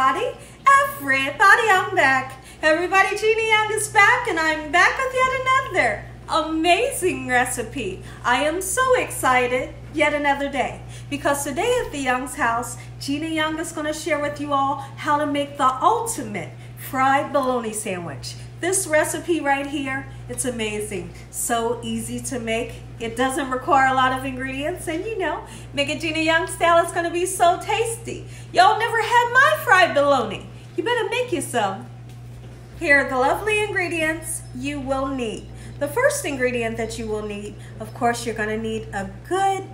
everybody, I'm back. Everybody, Gina Young is back, and I'm back with yet another amazing recipe. I am so excited, yet another day, because today at the Young's house, Gina Young is going to share with you all how to make the ultimate fried bologna sandwich. This recipe right here, it's amazing. So easy to make. It doesn't require a lot of ingredients, and you know, make it Gina Young style, it's going to be so tasty. Y'all never had my fried bologna. You better make you some. Here are the lovely ingredients you will need. The first ingredient that you will need, of course, you're going to need a good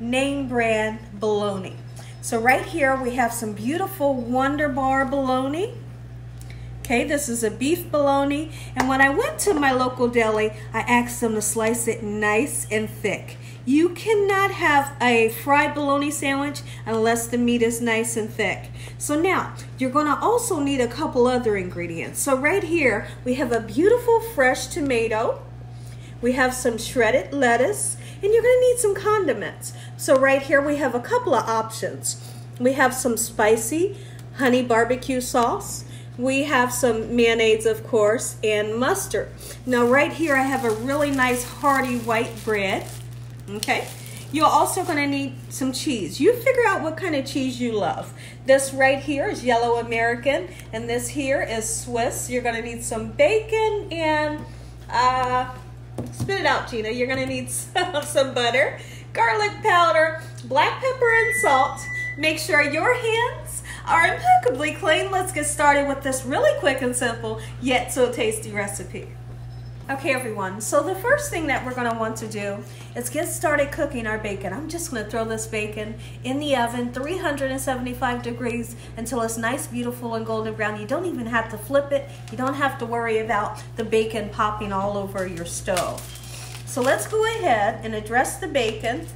name brand bologna. So right here we have some beautiful Wonder Bar bologna. Okay, this is a beef bologna, and when I went to my local deli, I asked them to slice it nice and thick. You cannot have a fried bologna sandwich unless the meat is nice and thick. So now, you're going to also need a couple other ingredients. So right here, we have a beautiful fresh tomato. We have some shredded lettuce, and you're going to need some condiments. So right here, we have a couple of options. We have some spicy honey barbecue sauce. We have some mayonnaise, of course, and mustard. Now right here I have a really nice hearty white bread. Okay, you're also going to need some cheese. You figure out what kind of cheese you love. This right here is yellow American, and this here is Swiss. You're going to need some bacon and spit it out, Gina. You're going to need some butter, garlic powder, black pepper, and salt. Make sure your hands are impeccably clean. Let's get started with this really quick and simple, yet so tasty recipe. Okay, everyone, so the first thing that we're going to want to do is get started cooking our bacon. I'm just going to throw this bacon in the oven, 375 degrees, until it's nice, beautiful, and golden brown. You don't even have to flip it. You don't have to worry about the bacon popping all over your stove. So let's go ahead and address the bacon.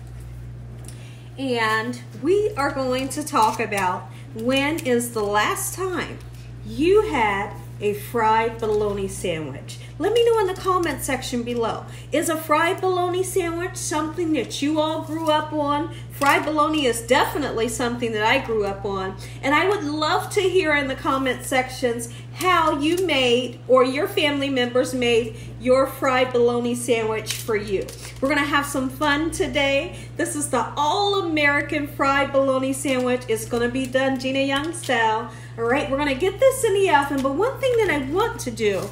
And we are going to talk about when is the last time you had a fried bologna sandwich. Let me know in the comment section below. Is a fried bologna sandwich something that you all grew up on? Fried bologna is definitely something that I grew up on. And I would love to hear in the comment sections how you made, or your family members made, your fried bologna sandwich for you. We're going to have some fun today. This is the all-American fried bologna sandwich. It's going to be done Gina Young style. All right, we're going to get this in the oven, but one thing that I want to do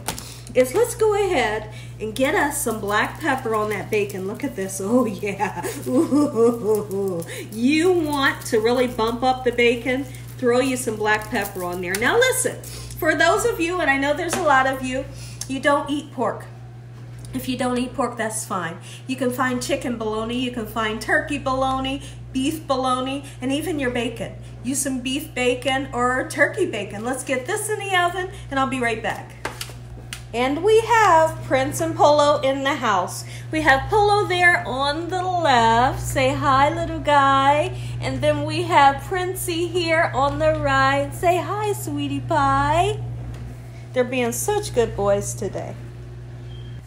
is let's go ahead and get us some black pepper on that bacon. Look at this. Oh, yeah. Ooh. You want to really bump up the bacon, throw you some black pepper on there. Now, listen, for those of you, and I know there's a lot of you, you don't eat pork. If you don't eat pork, that's fine. You can find chicken bologna, you can find turkey bologna, beef bologna, and even your bacon. Use some beef bacon or turkey bacon. Let's get this in the oven, and I'll be right back. And we have Prince and Polo in the house. We have Polo there on the left. Say hi, little guy. And then we have Princey here on the right. Say hi, sweetie pie. They're being such good boys today.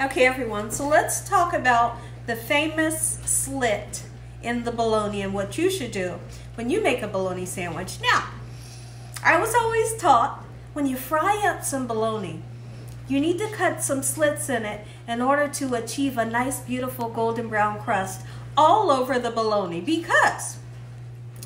Okay, everyone, so let's talk about the famous slit in the bologna and what you should do when you make a bologna sandwich. Now, I was always taught when you fry up some bologna, you need to cut some slits in it in order to achieve a nice, beautiful golden brown crust all over the bologna. Because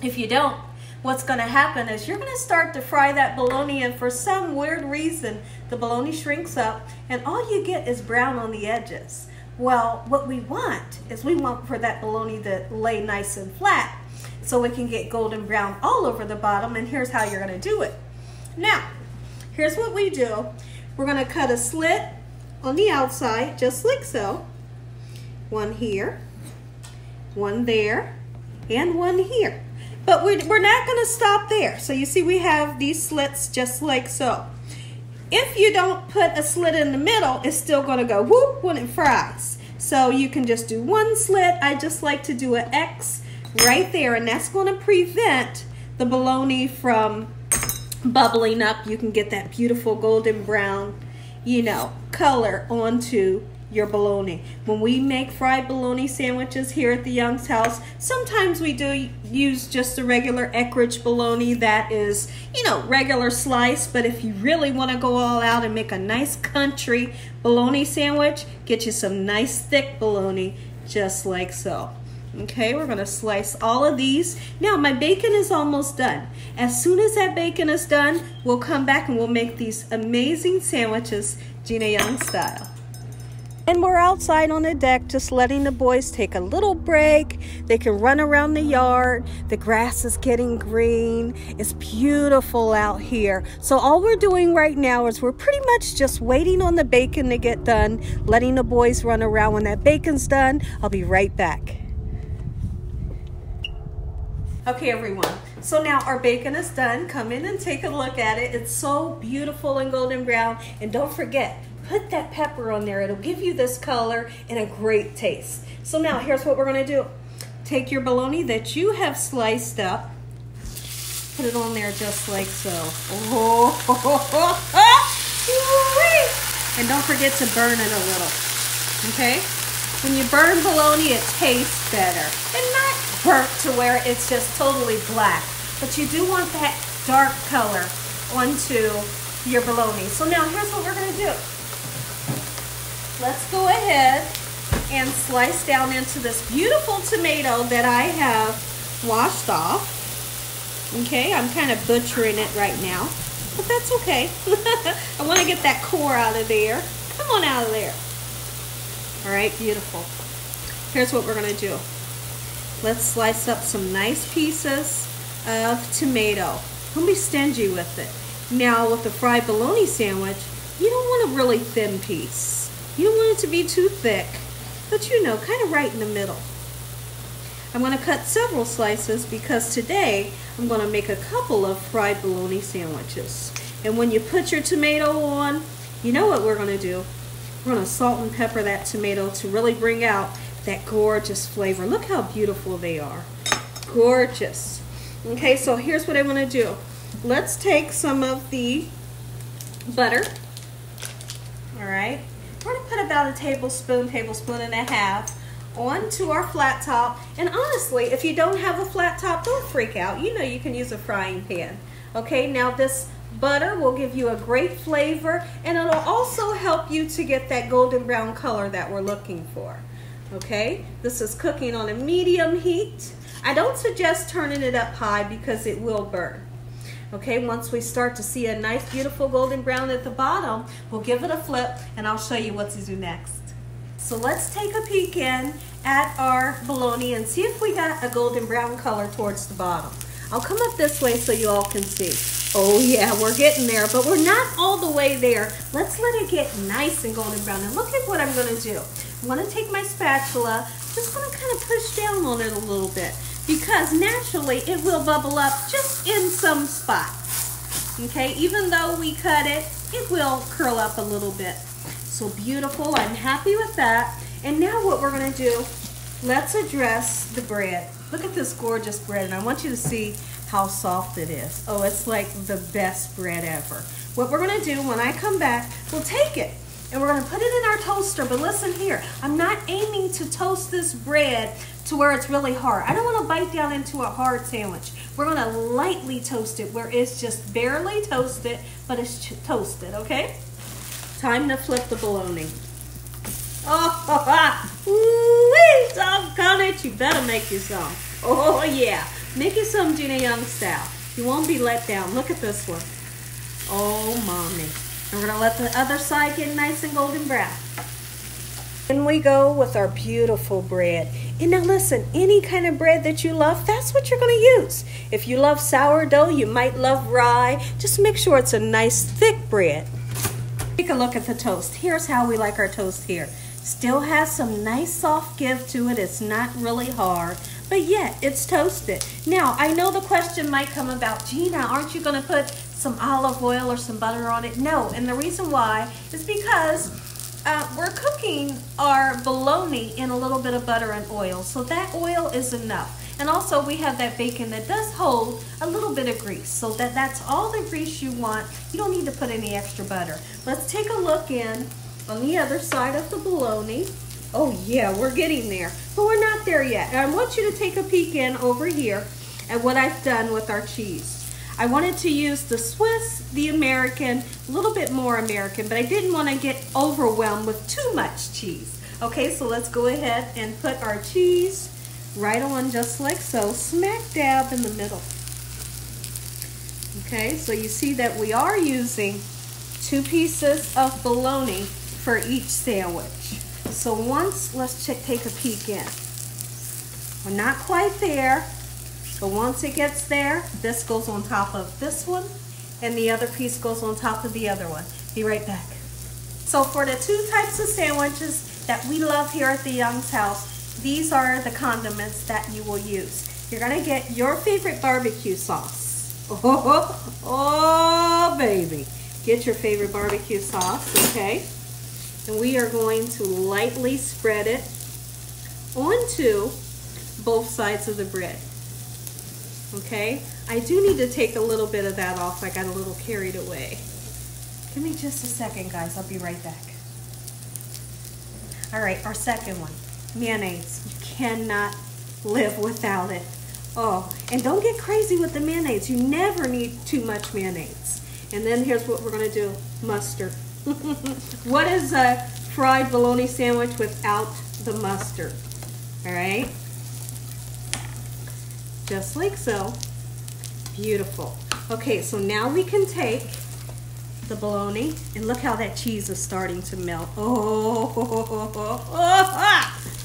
if you don't, what's going to happen is you're going to start to fry that bologna, and for some weird reason, the bologna shrinks up and all you get is brown on the edges. Well, what we want is we want for that bologna to lay nice and flat so it can get golden brown all over the bottom, and here's how you're going to do it. Now, here's what we do. We're going to cut a slit on the outside, just like so. One here, one there, and one here. But we're not going to stop there. So you see we have these slits just like so. If you don't put a slit in the middle, it's still going to go whoop when it fries. So you can just do one slit. I just like to do an X right there, and that's going to prevent the bologna from bubbling up. You can get that beautiful golden brown, you know, color onto your bologna. When we make fried bologna sandwiches here at the Young's house, sometimes we do use just the regular Eckrich bologna that is, you know, regular slice. But if you really want to go all out and make a nice country bologna sandwich, get you some nice thick bologna just like so. Okay, we're going to slice all of these. Now my bacon is almost done. As soon as that bacon is done, we'll come back and we'll make these amazing sandwiches Gina Young style. And we're outside on the deck just letting the boys take a little break. They can run around the yard. The grass is getting green. It's beautiful out here. So all we're doing right now is we're pretty much just waiting on the bacon to get done, letting the boys run around. When that bacon's done, I'll be right back. Okay, everyone, so now our bacon is done. Come in and take a look at it. It's so beautiful and golden brown. And don't forget, put that pepper on there. It'll give you this color and a great taste. So now here's what we're gonna do. Take your bologna that you have sliced up, put it on there just like so. And don't forget to burn it a little, okay? When you burn bologna, it tastes better. And not burnt to where it's just totally black. But you do want that dark color onto your bologna. So now here's what we're gonna do. Let's go ahead and slice down into this beautiful tomato that I have washed off. Okay, I'm kind of butchering it right now, but that's okay. I wanna get that core out of there. Come on out of there. All right, beautiful. Here's what we're gonna do. Let's slice up some nice pieces of tomato. Don't be stingy with it. Now with the fried bologna sandwich, you don't want a really thin piece. You don't want it to be too thick, but you know, kind of right in the middle. I'm gonna cut several slices because today I'm gonna make a couple of fried bologna sandwiches. And when you put your tomato on, you know what we're gonna do? We're gonna salt and pepper that tomato to really bring out that gorgeous flavor. Look how beautiful they are. Gorgeous. Okay, so here's what I want to do. Let's take some of the butter. All right. We're going to put about a tablespoon and a half onto our flat top. And honestly, if you don't have a flat top, don't freak out. You know you can use a frying pan. Okay, now this butter will give you a great flavor, and it'll also help you to get that golden brown color that we're looking for. Okay, this is cooking on a medium heat. I don't suggest turning it up high because it will burn. Okay, once we start to see a nice beautiful golden brown at the bottom, we'll give it a flip and I'll show you what to do next. So let's take a peek in at our bologna and see if we got a golden brown color towards the bottom. I'll come up this way so you all can see. Oh yeah, we're getting there, but we're not all the way there. Let's let it get nice and golden brown. And look at what I'm gonna do. I'm gonna take my spatula, just gonna kind of push down on it a little bit because naturally it will bubble up just in some spots. Okay, even though we cut it, it will curl up a little bit. So beautiful, I'm happy with that. And now what we're gonna do, let's address the bread. Look at this gorgeous bread, and I want you to see how soft it is. Oh, it's like the best bread ever. What we're gonna do when I come back, we'll take it and we're gonna put it in our toaster. But listen here, I'm not aiming to toast this bread to where it's really hard. I don't wanna bite down into a hard sandwich. We're gonna lightly toast it where it's just barely toasted, but it's toasted, okay? Time to flip the bologna. Oh, wee, doggone it, you better make you some. Oh yeah, make you some Gina Young style. You won't be let down. Look at this one. Oh, mommy. And we're gonna let the other side get nice and golden brown. In we go with our beautiful bread. And now listen, any kind of bread that you love, that's what you're gonna use. If you love sourdough, you might love rye. Just make sure it's a nice thick bread. Take a look at the toast. Here's how we like our toast here. Still has some nice soft give to it. It's not really hard, but yet it's toasted. Now, I know the question might come about, Gina, aren't you gonna put some olive oil or some butter on it? No, and the reason why is because we're cooking our bologna in a little bit of butter and oil, so that oil is enough. And also we have that bacon that does hold a little bit of grease, so that's all the grease you want. You don't need to put any extra butter. Let's take a look in on the other side of the bologna. Oh yeah, we're getting there, but we're not there yet. And I want you to take a peek in over here at what I've done with our cheese. I wanted to use the Swiss, the American, a little bit more American, but I didn't want to get overwhelmed with too much cheese. Okay, so let's go ahead and put our cheese right on just like so, smack dab in the middle. Okay, so you see that we are using 2 pieces of bologna for each sandwich. So let's take a peek in. We're not quite there, but once it gets there, this goes on top of this one, and the other piece goes on top of the other one. Be right back. So for the 2 types of sandwiches that we love here at the Young's house, these are the condiments that you will use. You're gonna get your favorite barbecue sauce. Oh baby. Get your favorite barbecue sauce, okay? And we are going to lightly spread it onto both sides of the bread. Okay, I do need to take a little bit of that off. I got a little carried away. Give me just a second, guys. I'll be right back. All right, our second one, mayonnaise. You cannot live without it. Oh, and don't get crazy with the mayonnaise. You never need too much mayonnaise. And then here's what we're gonna do, mustard. What is a fried bologna sandwich without the mustard? All right. Just like so. Beautiful. Okay, so now we can take the bologna and look how that cheese is starting to melt.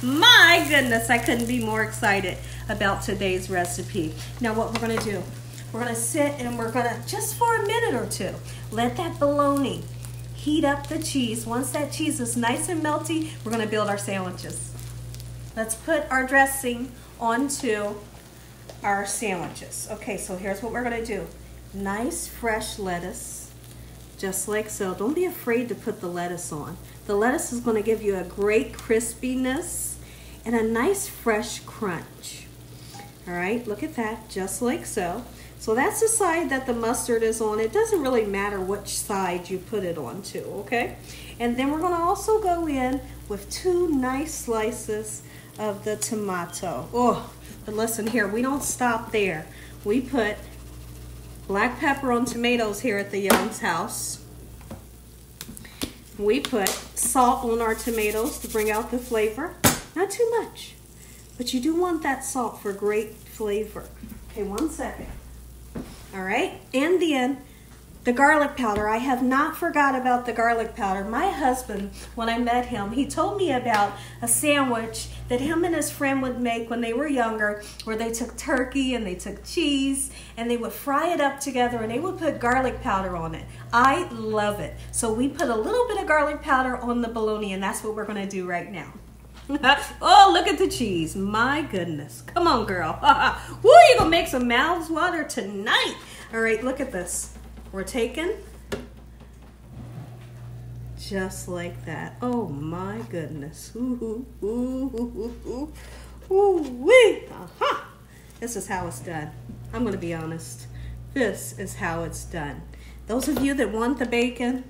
My goodness, I couldn't be more excited about today's recipe. Now what we're gonna do, we're gonna sit and we're gonna, just for a minute or two, let that bologna heat up the cheese. Once that cheese is nice and melty, we're gonna build our sandwiches. Let's put our dressing onto our sandwiches. Okay, so here's what we're gonna do. Nice fresh lettuce, just like so. Don't be afraid to put the lettuce on. The lettuce is gonna give you a great crispiness and a nice fresh crunch. All right, look at that, just like so. So that's the side that the mustard is on. It doesn't really matter which side you put it onto, okay? And then we're gonna also go in with 2 nice slices of the tomato. Oh, but listen here, we don't stop there. We put black pepper on tomatoes here at the Young's house. We put salt on our tomatoes to bring out the flavor. Not too much, but you do want that salt for great flavor. Okay, 1 second. All right, and then the garlic powder. I have not forgot about the garlic powder. My husband, when I met him, he told me about a sandwich that him and his friend would make when they were younger, where they took turkey and they took cheese and they would fry it up together and they would put garlic powder on it. I love it. So we put a little bit of garlic powder on the bologna, and that's what we're gonna do right now. Oh, look at the cheese. My goodness. Come on, girl. Woo, you're gonna make some mouths water tonight. All right, look at this. We're taking just like that. Oh my goodness. Ooh, ooh, ooh, ooh, ooh, ooh, wee. Aha. This is how it's done. I'm gonna be honest. This is how it's done. Those of you that want the bacon,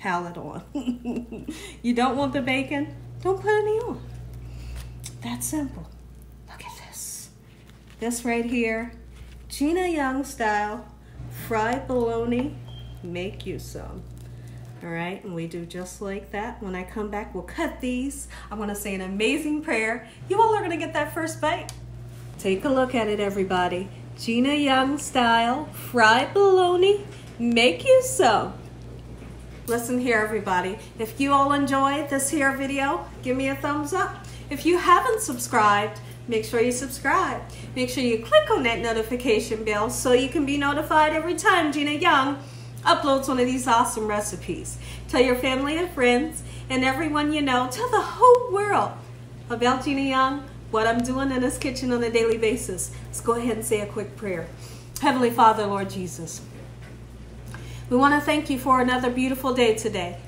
pile it on. You don't want the bacon? Don't put any on. That's simple. Look at this. This right here, Gina Young style, fried bologna, make you some. All right, and we do just like that. When I come back, we'll cut these. I'm gonna say an amazing prayer. You all are gonna get that first bite. Take a look at it, everybody. Gina Young style, fried bologna, make you some. Listen here, everybody. If you all enjoyed this here video, give me a thumbs up. If you haven't subscribed, make sure you subscribe. Make sure you click on that notification bell so you can be notified every time Gina Young uploads one of these awesome recipes. Tell your family and friends and everyone you know, tell the whole world about Gina Young, what I'm doing in this kitchen on a daily basis. Let's go ahead and say a quick prayer. Heavenly Father, Lord Jesus, we want to thank you for another beautiful day today.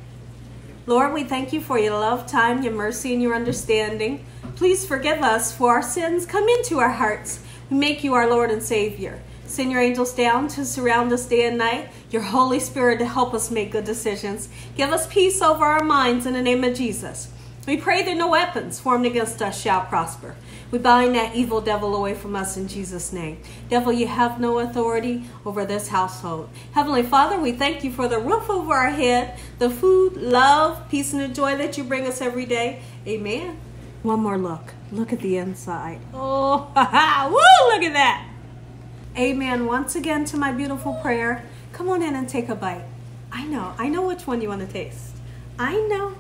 Lord, we thank you for your love, time, your mercy, and your understanding. Please forgive us for our sins. Come into our hearts and make you our Lord and Savior. Send your angels down to surround us day and night. Your Holy Spirit to help us make good decisions. Give us peace over our minds in the name of Jesus. We pray that no weapons formed against us shall prosper. We bind that evil devil away from us in Jesus' name. Devil, you have no authority over this household. Heavenly Father, we thank you for the roof over our head, the food, love, peace, and the joy that you bring us every day. Amen. One more look. Look at the inside. Oh, woo, look at that. Amen. Once again to my beautiful prayer. Come on in and take a bite. I know which one you want to taste. I know.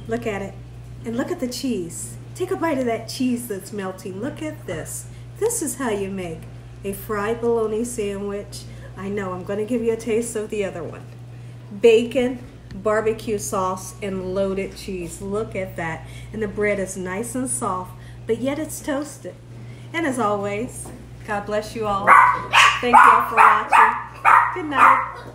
Look at it. And look at the cheese. Take a bite of that cheese that's melting. Look at this. This is how you make a fried bologna sandwich. I know, I'm going to give you a taste of the other one. Bacon, barbecue sauce, and loaded cheese. Look at that. And the bread is nice and soft, but yet it's toasted. And as always, God bless you all. Thank you all for watching. Good night.